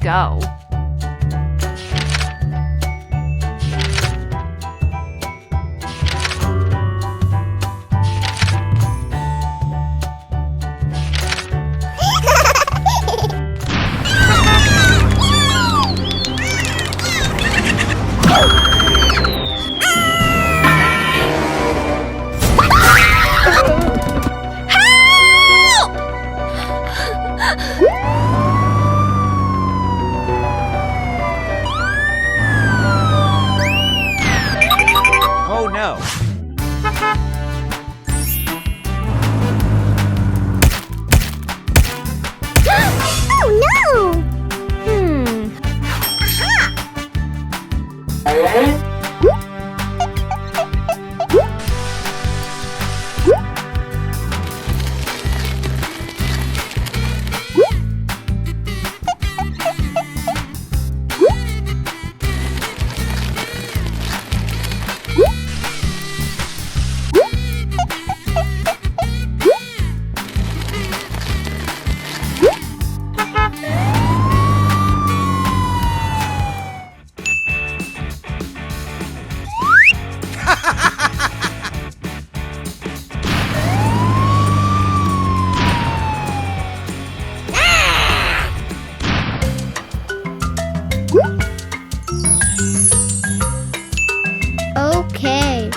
go. Oh no! Oh no! Okay.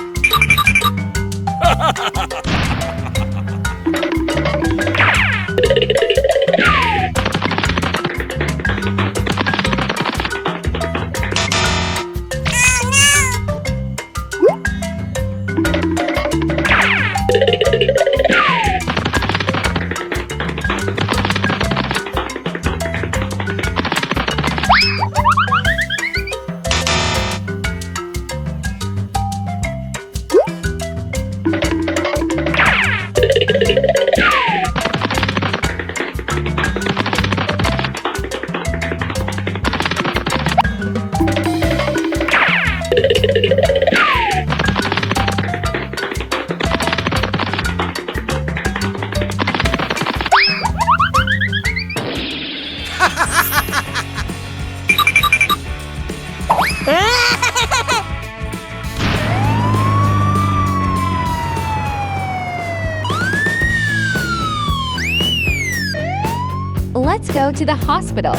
Let's go to the hospital.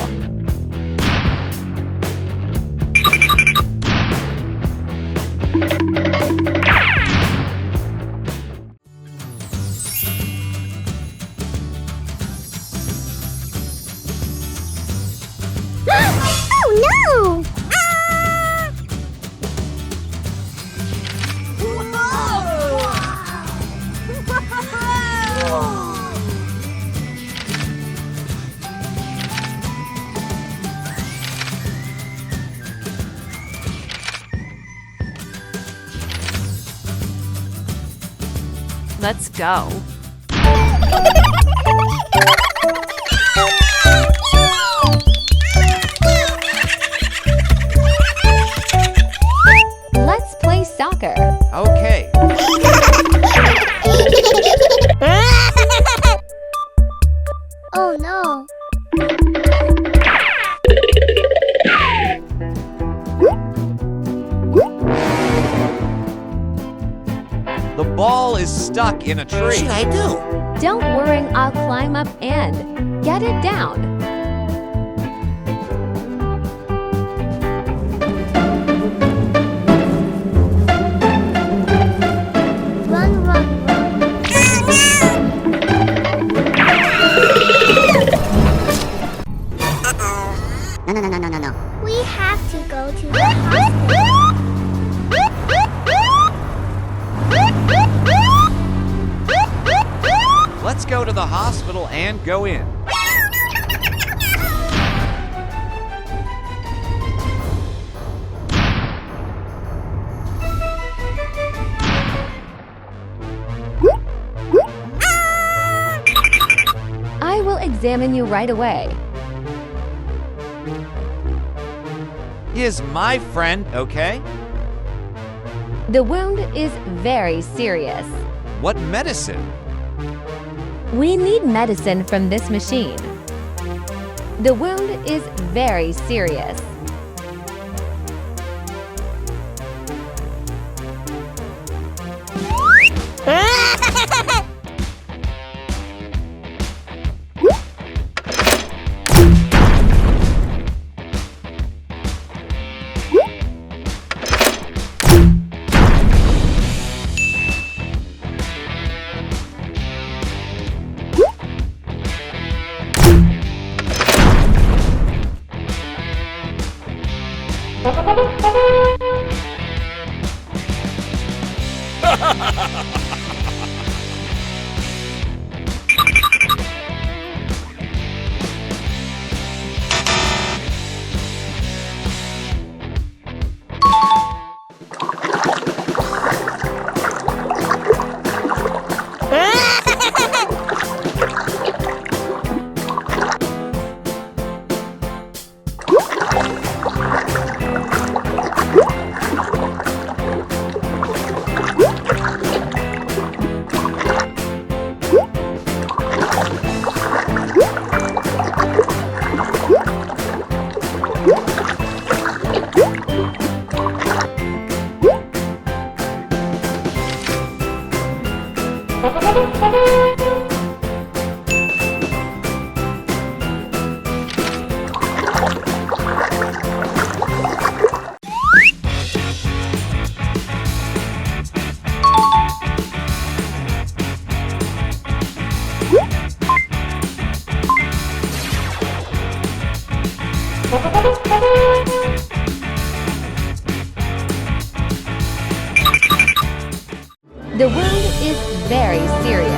Oh no! Let's go. Let's play soccer. Okay. Oh no! The ball is stuck in a tree. What should I do? Don't worry, I'll climb up and get it down. Run, run, run! No. We have to go to the hospital. Let's go to the hospital and go in. I will examine you right away. Is my friend okay? The wound is very serious. What medicine? We need medicine from this machine. The wound is very serious. The wound is very serious.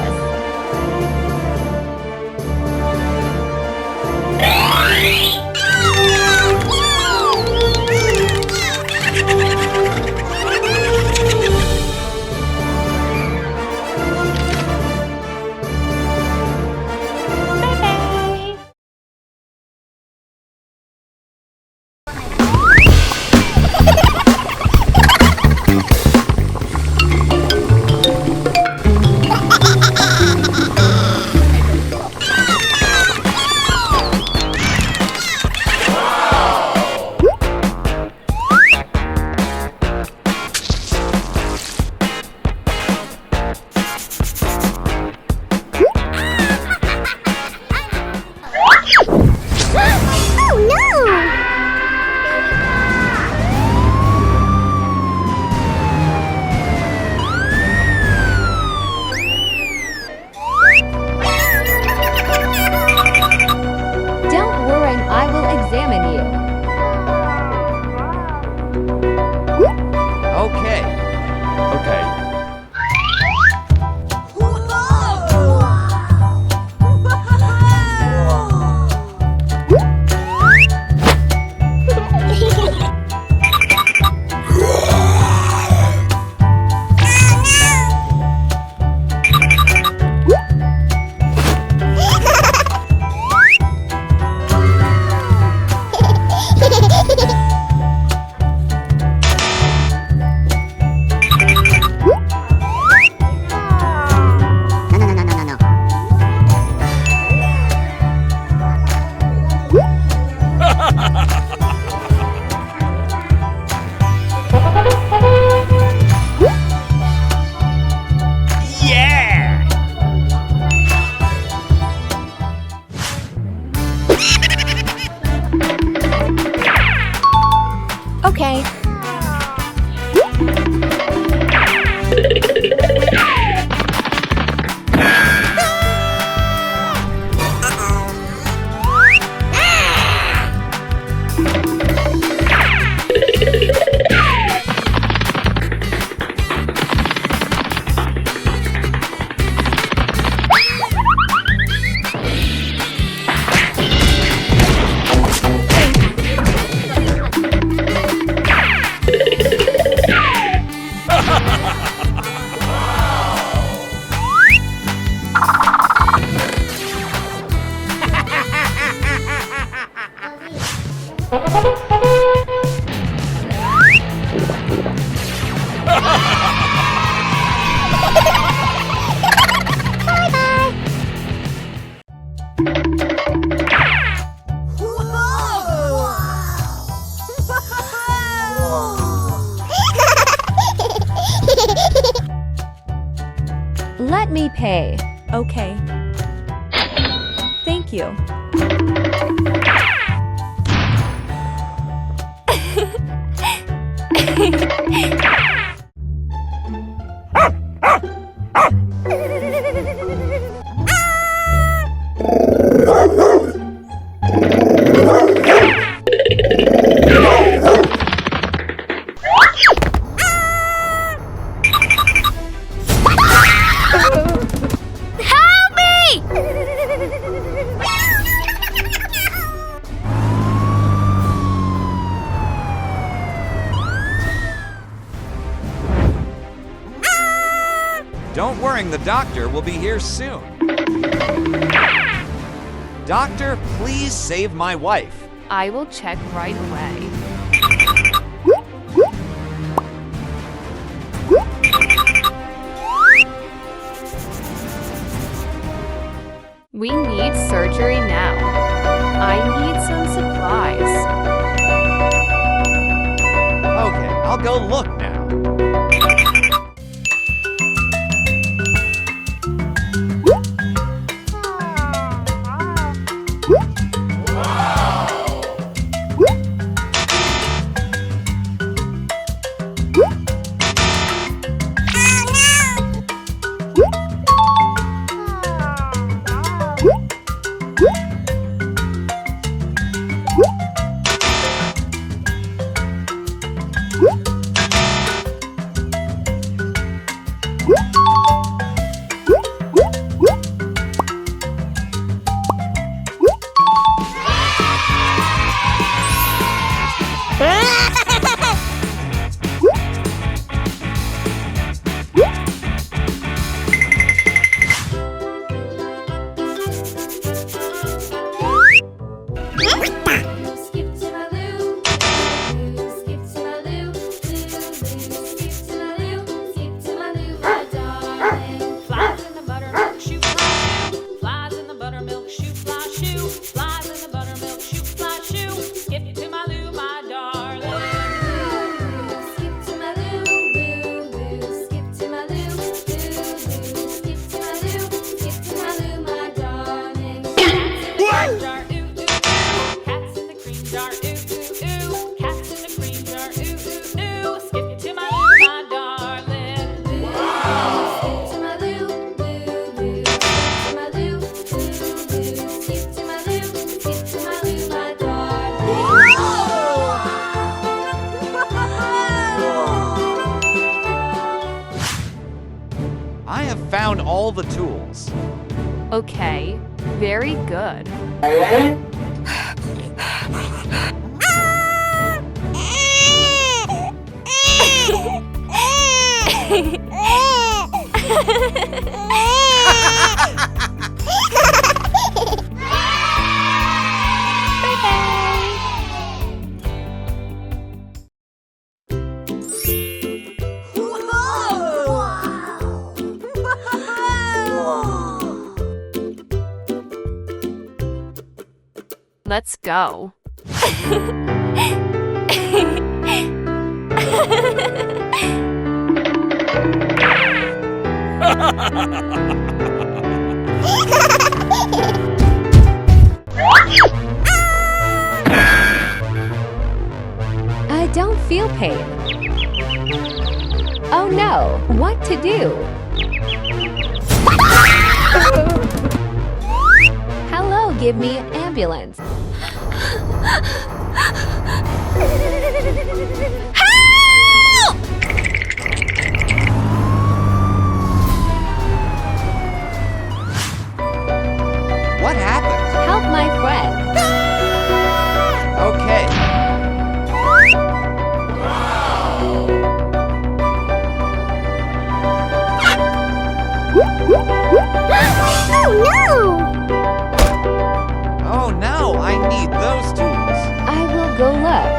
Let me pay. Okay. Thank you. Help me! Don't worry, the doctor will be here soon. Doctor, please save my wife. I will check right away. We need surgery now. I need some supplies. Okay, I'll go look now. I have found all the tools. Okay, very good. Let's go. I don't feel pain. Oh no, what to do? Hello, give me an ambulance. What happened? Help my friend. Okay. Oh no! Oh no, I need those tools. I will go look.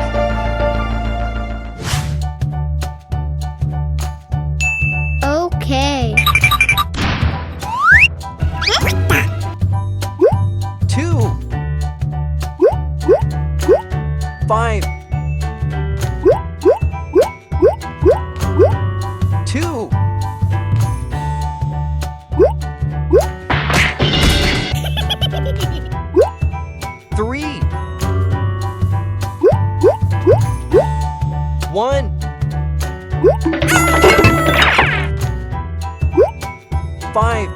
5,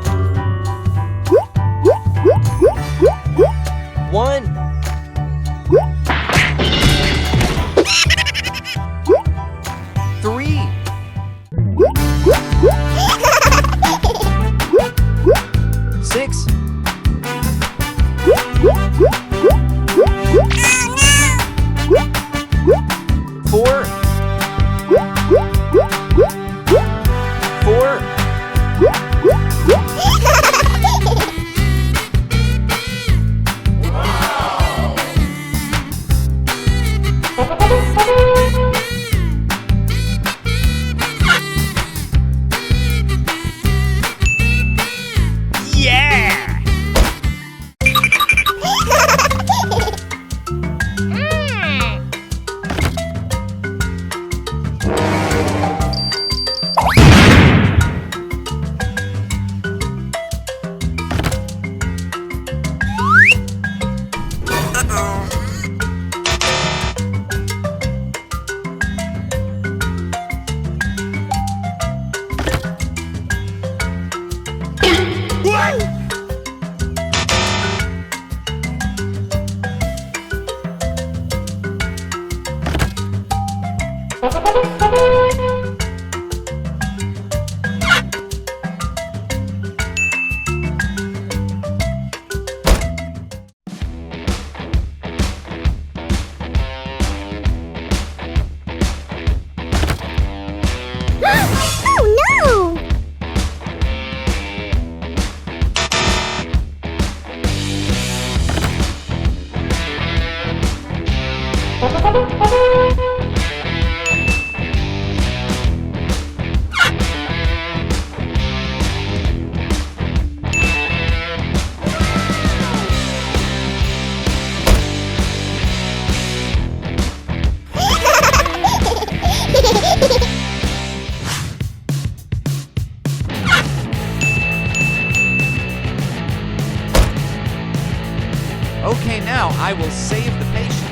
1, 3, 6, 4, 4, Oh no! Okay, now I will save the patient.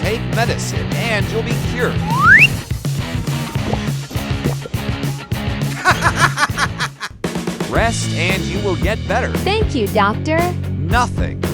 Take medicine and you'll be cured. Rest and you will get better. Thank you, doctor. Nothing.